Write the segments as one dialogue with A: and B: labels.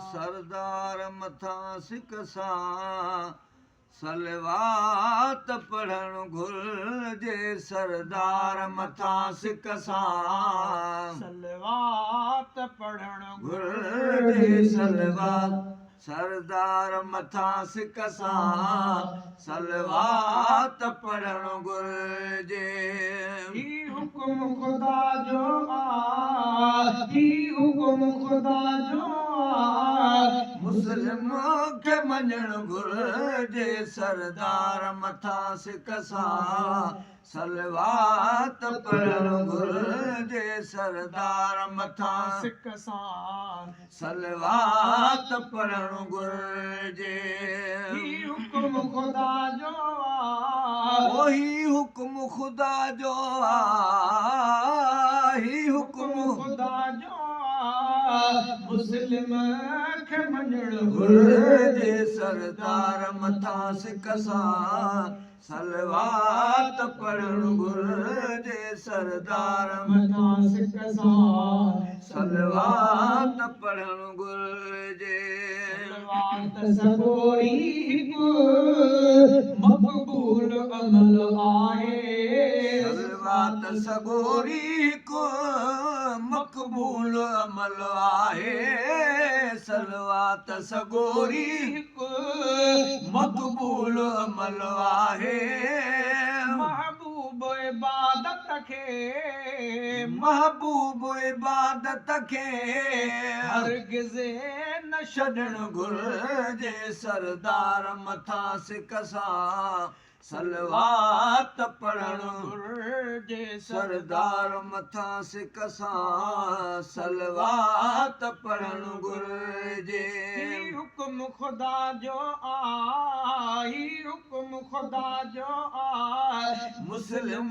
A: सरदार मथा सिक सां सलवात पढ़ण घुर्जे सरदार मथा सिक सां
B: सलवात पढ़ण
A: घुर्जे सलवात सरदार मथा सिक सां सलवात पढ़ण घुर्जे
B: ही हुकुम खुदा जो ही हुकुम खुदा जो
A: मुस्लिम खे मञण घुर्जे सरदार मथा सिक सां सलवात पढ़ण घुर्जे सरदार मथा
B: सिक सां
A: सलवात पढ़ण घुर्जे
B: ही हुकुम खुदा जो
A: वही हुकुम खुदा जो ही हुकुम
B: खुदा जो मुस्लिम खे मञण
A: घुर्जे सरदार मथा सिक सां सलवात पढ़ण घुर्जे सरदार
B: मथा सिक सां
A: सलवात पढ़ण घुर्जे
B: सलवात सगोरी हिकु मक़बूल अमल आहे
A: सलवात सगोरी हिकु मक़बूल अमल आहे सलवात सगोरी
B: हिकु
A: मक़बूल अमल आहे
B: महबूब इबादत खे
A: महबूब इबादत खे
B: हरगिज़ न
A: छॾण घुर्जे सरदार मथा सिक सां सलवात पढ़ण
B: घुर्जे
A: सरदार मथा सिक सां सलवात पढ़ण घुर्जे
B: हुकुम खुदा जो ही हुकुम खुदा जो
A: मुस्लिम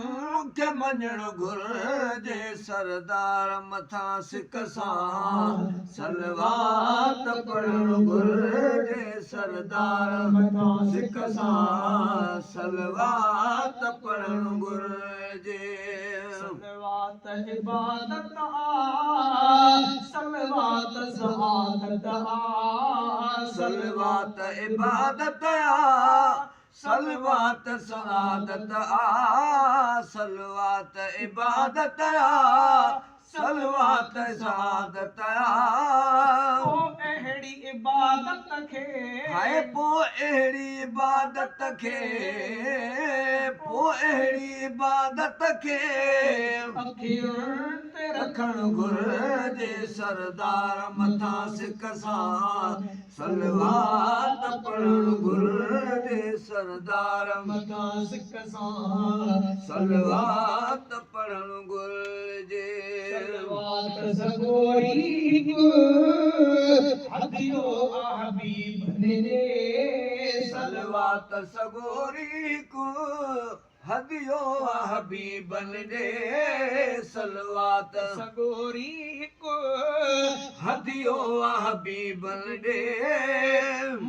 A: खे मञण घुर्जे सरदार मथा सिक सां सलवात पढ़ण घुर्जे सरदार
B: मथा
A: सिक सां सलवात पढ़ण घुर्जे
B: सलवात इबादत सलवात सआदत
A: सलवात इबादत सलवात सआदत सलवात इबादत सलवात सआदत
B: अहिड़ी इबादत खे
A: हाय पोइ अहिड़ी इबादत खे पोइ अहिड़ी इबादत खे
B: अखियुनि ते
A: रखण घुर्जे सरदार मथा सिक सां सलवात पढ़ण घुर्जे सरदार
B: मथा सिक सां
A: सलवात पढ़ण घुर्जे
B: सलवात सगोरी हिकु हदियो हबीब ने
A: सलवात सगोरी हिकु हदियो हबीबन जे सलवात
B: सगोरी हिकु
A: हदियो हबीबन जे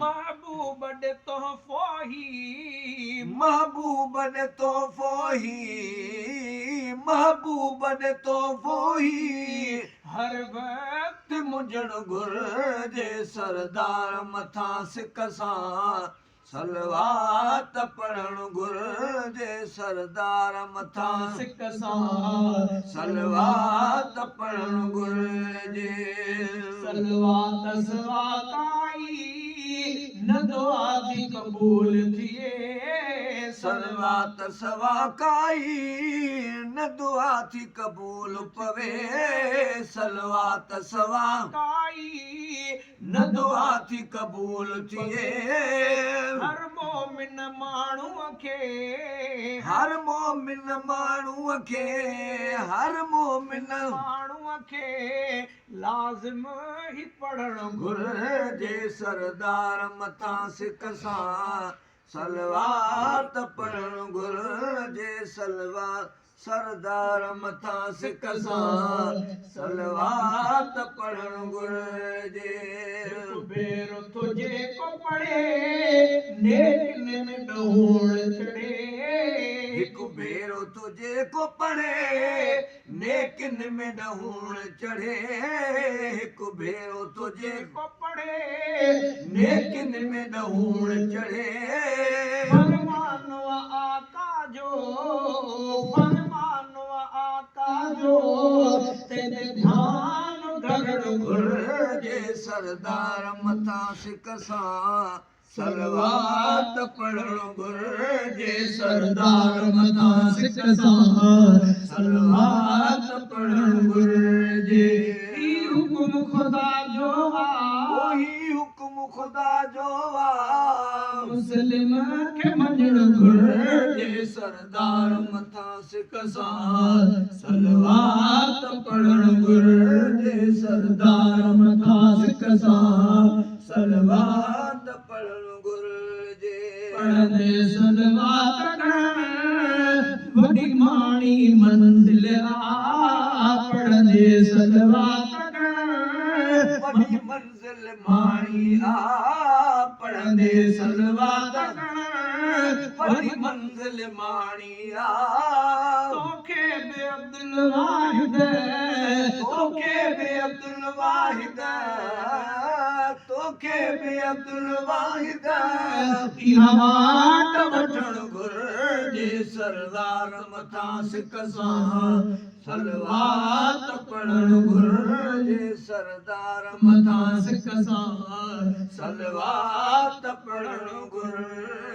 B: महबूब ॾे तोहफ़ो ही
A: महबूब ॾे तोहफ़ो ही महबूब ॾे तोहफ़ो ही
B: हर वक़्त
A: मुंझण घुर्जे सरदार मथा सिक सां सलवात पढ़ण घुर्जे सरदार मथा
B: सिक सां
A: सलवात पढ़ण घुर्जे
B: सलवात सवा काई न दुआ थी क़बूल थिए
A: सलवात सवा काई न दुआ थी क़बूल पवे सलवात सवा
B: काई
A: न दुआ थी क़बूल थिए
B: हर मोमिन माण्हूअ खे
A: हर मोमिन माण्हूअ खे हर मोमिन
B: माण्हूअ खे लाज़िम ई पढ़ण
A: घुर्जे सरदार मथा सिक सां सलवात पढ़ण घुर्जे सलवात सरदार मथा सिक सां सलवात पढ़ण घुर्जे
B: भेरो तुझे को पढ़े नेक में ॾोड़ चढ़े
A: हिकु भेरो तो जेको पढ़े नेकिन में ॾहूण चढ़े हिकु भेरो तो जेको
B: पढ़े
A: नेकिन में ॾहूण चढ़े
B: फरमानो आका जो फरमानो आका जो तेरे ध्यान करण
A: घुर्जे सरदार मथां सिक सां सलवात पढ़ण घुर्जे सरदार मथां सिक सां सलवात पढ़ण घुर्जे
B: ही हुक्म खुदा जो
A: वही हुक्म खुदा जो आ
B: मुस्लिम के मञण
A: घुर्जे सरदार मथां सिक सां सलवात पढ़ण घुर्जे सरदार मथां सिक सां सलवात पढ़ण घुर्जे
B: पढ़ंदे सलवात करण वॾी माणी मंज़िल आ पढ़ंदे सलवात करण
A: वॾी मंज़िल माणी आ पढ़ंदे सलवात करण वॾी मंज़िल माणी आ
B: तोखे बि अब्दुल वाहिद
A: तोखे बि अब्दुल वाहिद तोखे बि अब्दुल वाहिद
B: इहा वाट
A: वठण घुर्जे सरदार मथां सिक सां सलवात पढ़ण घुर्जे सरदार मथां सिक सां सलवात पढ़ण घुर्जे